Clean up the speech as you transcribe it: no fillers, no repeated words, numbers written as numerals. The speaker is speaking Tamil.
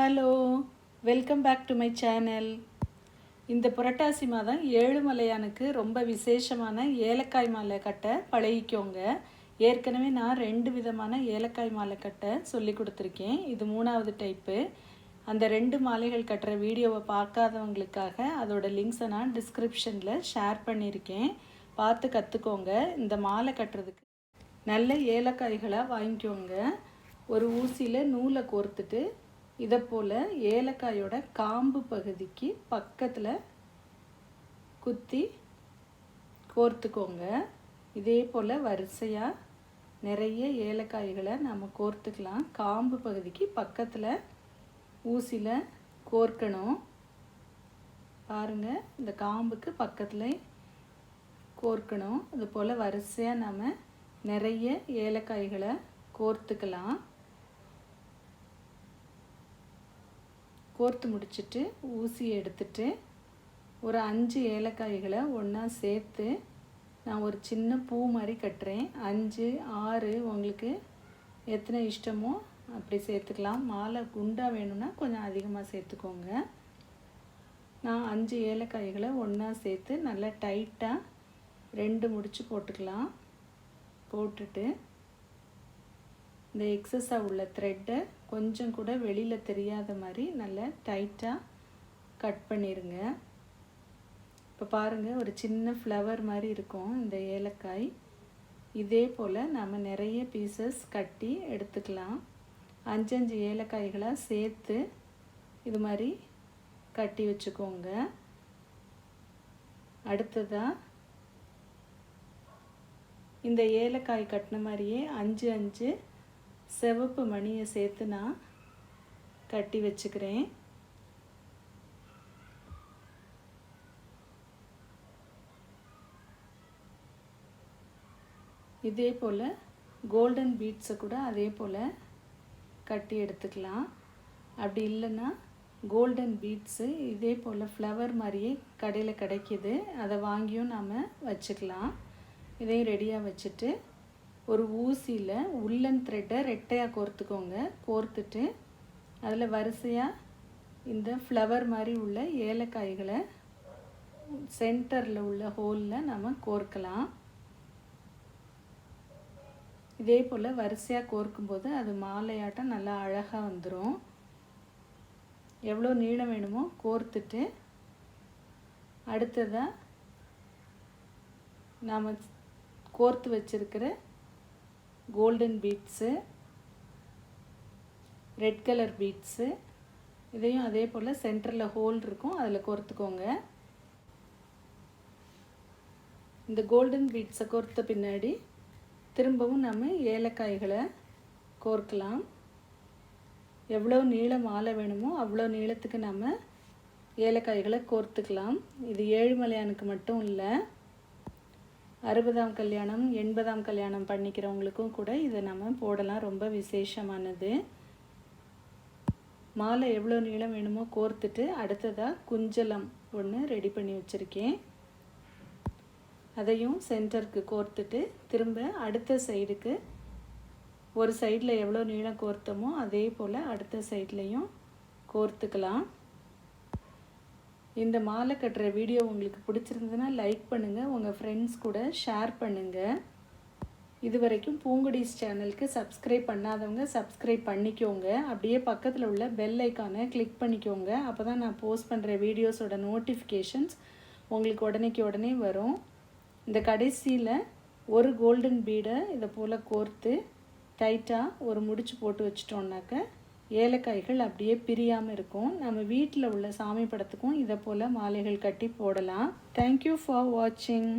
Hello, welcome back to my channel. இந்த புரட்டாசி மாதம் ஏழுமலையானுக்கு ரொம்ப விசேஷமான ஏலக்காய் மாலை கட்ட பழகிக்கோங்க. ஏற்கனவே நான் 2 விதமான ஏலக்காய் மாலை கட்ட சொல்லி கொடுத்துருக்கேன். இது 3வது டைப்பு. அந்த 2 மாலைகள் கட்டுற வீடியோவை பார்க்காதவங்களுக்காக அதோட லிங்க்ஸை நான் டிஸ்கிரிப்ஷனில் ஷேர் பண்ணியிருக்கேன். பார்த்து கற்றுக்கோங்க. இந்த மாலை கட்டுறதுக்கு நல்ல ஏலக்காய்களாக வாங்கிக்கோங்க. ஒரு ஊசியில் நூலை கோர்த்துட்டு இதை போல் ஏலக்காயோட காம்பு பகுதிக்கு பக்கத்தில் குத்தி கோர்த்துக்கோங்க. இதே போல் வரிசையாக நிறைய ஏலக்காய்களை நம்ம கோர்த்துக்கலாம். காம்பு பகுதிக்கு பக்கத்தில் ஊசியில் கோர்க்கணும். பாருங்கள், இந்த காம்புக்கு பக்கத்தில் கோர்க்கணும். இது போல் வரிசையாக நம்ம நிறைய ஏலக்காய்களை கோர்த்துக்கலாம். கோர்த்து முடிச்சுட்டு ஊசியை எடுத்துட்டு ஒரு 5 ஏலக்காய்களை ஒன்றா சேர்த்து நான் ஒரு சின்ன பூ மாதிரி கட்டுறேன். 5, 6 உங்களுக்கு எத்தனை இஷ்டமோ அப்படி சேர்த்துக்கலாம். மாலை குண்டாக வேணும்னா கொஞ்சம் அதிகமாக சேர்த்துக்கோங்க. நான் 5 ஏலக்காய்களை ஒன்றா சேர்த்து நல்லா டைட்டாக 2 முடிச்சு போட்டுக்கலாம். போட்டுட்டு இந்த எக்ஸஸாக உள்ள த்ரெட்டை கொஞ்சம் கூட வெளியில் தெரியாத மாதிரி நல்லா டைட்டாக கட் பண்ணிடுங்க. இப்போ பாருங்கள், ஒரு சின்ன ஃப்ளவர் மாதிரி இருக்கும் இந்த ஏலக்காய். இதே போல் நம்ம நிறைய பீசஸ் கட்டி எடுத்துக்கலாம். 5 ஏலக்காய்களாக சேர்த்து இது மாதிரி கட்டி வச்சுக்கோங்க. அடுத்ததாக இந்த ஏலக்காய் கட்டின மாதிரியே 5 சிவப்பு மணியை சேர்த்து நான் கட்டி வச்சுக்கிறேன். இதே போல் கோல்டன் பீட்ஸை கூட அதே போல் கட்டி எடுத்துக்கலாம். அப்படி இல்லைன்னா கோல்டன் பீட்ஸு இதே போல் ஃப்ளவர் மாதிரியே கடையில் கிடைக்கிது, அதை வாங்கியும் நாம் வச்சுக்கலாம். இதையும் ரெடியாக வச்சுட்டு ஒரு ஊசியில் உள்ளன் த்ரெட்டை ரெட்டையாக கோர்த்துக்கோங்க. கோர்த்துட்டு அதில் வரிசையாக இந்த ஃப்ளவர் மாதிரி உள்ள ஏலக்காய்களை சென்டரில் உள்ள ஹோலில் நம்ம கோர்க்கலாம். இதே போல் வரிசையாக கோர்க்கும்போது அது மாலையாட்டம் நல்லா அழகாக வந்துடும். எவ்வளோ நீளம் வேணுமோ கோர்த்துட்டு அடுத்ததாக நாம் கோர்த்து வச்சுருக்கிற golden beads, red colour beads, இதையும் அதே போல் சென்டரில் ஹோல் இருக்கும், அதில் கோர்த்துக்கோங்க. இந்த கோல்டன் பீட்ஸை கோர்த்த பின்னாடி திரும்பவும் நம்ம ஏலக்காய்களை கோர்க்கலாம். எவ்வளோ நீளம் மாலை வேணுமோ அவ்வளோ நீளத்துக்கு நம்ம ஏலக்காய்களை கோர்த்துக்கலாம். இது ஏழுமலையானுக்கு மட்டும் இல்லை, 60ஆம் கல்யாணம் 80ஆம் கல்யாணம் பண்ணிக்கிறவங்களுக்கும் கூட இதை நம்ம போடலாம். ரொம்ப விசேஷமானது. மாலை எவ்வளோ நீளம் வேணுமோ கோர்த்துட்டு அடுத்ததாக குஞ்சலம் ஒன்று ரெடி பண்ணி வச்சுருக்கேன். அதையும் சென்டருக்கு கோர்த்துட்டு திரும்ப அடுத்த சைடுக்கு ஒரு சைடில் எவ்வளோ நீளம் கோர்த்தமோ அதே போல் அடுத்த சைட்லேயும் கோர்த்துக்கலாம். இந்த மாலை கட்டுற வீடியோ உங்களுக்கு பிடிச்சிருந்ததுன்னா லைக் பண்ணுங்கள், உங்கள் ஃப்ரெண்ட்ஸ் கூட ஷேர் பண்ணுங்கள். இது வரைக்கும் பூங்குடிஸ் சேனலுக்கு சப்ஸ்கிரைப் பண்ணாதவங்க சப்ஸ்கிரைப் பண்ணிக்கோங்க. அப்படியே பக்கத்தில் உள்ள பெல் ஐக்கானை கிளிக் பண்ணிக்கோங்க. அப்போ தான் நான் போஸ்ட் பண்ணுற வீடியோஸோட நோட்டிஃபிகேஷன்ஸ் உங்களுக்கு உடனே வரும். இந்த கடைசியில் ஒரு கோல்டன் பீடை இதை போல் கோர்த்து டைட்டாக ஒரு முடிச்சு போட்டு வச்சிட்டோம்னாக்க ஏலக்காய்கள் அப்படியே பிரியாமல் இருக்கும். நம்ம வீட்டில் உள்ள சாமி படத்துக்கும் இதை போல் மாலைகள் கட்டி போடலாம். தேங்க்யூ ஃபார் வாட்சிங்.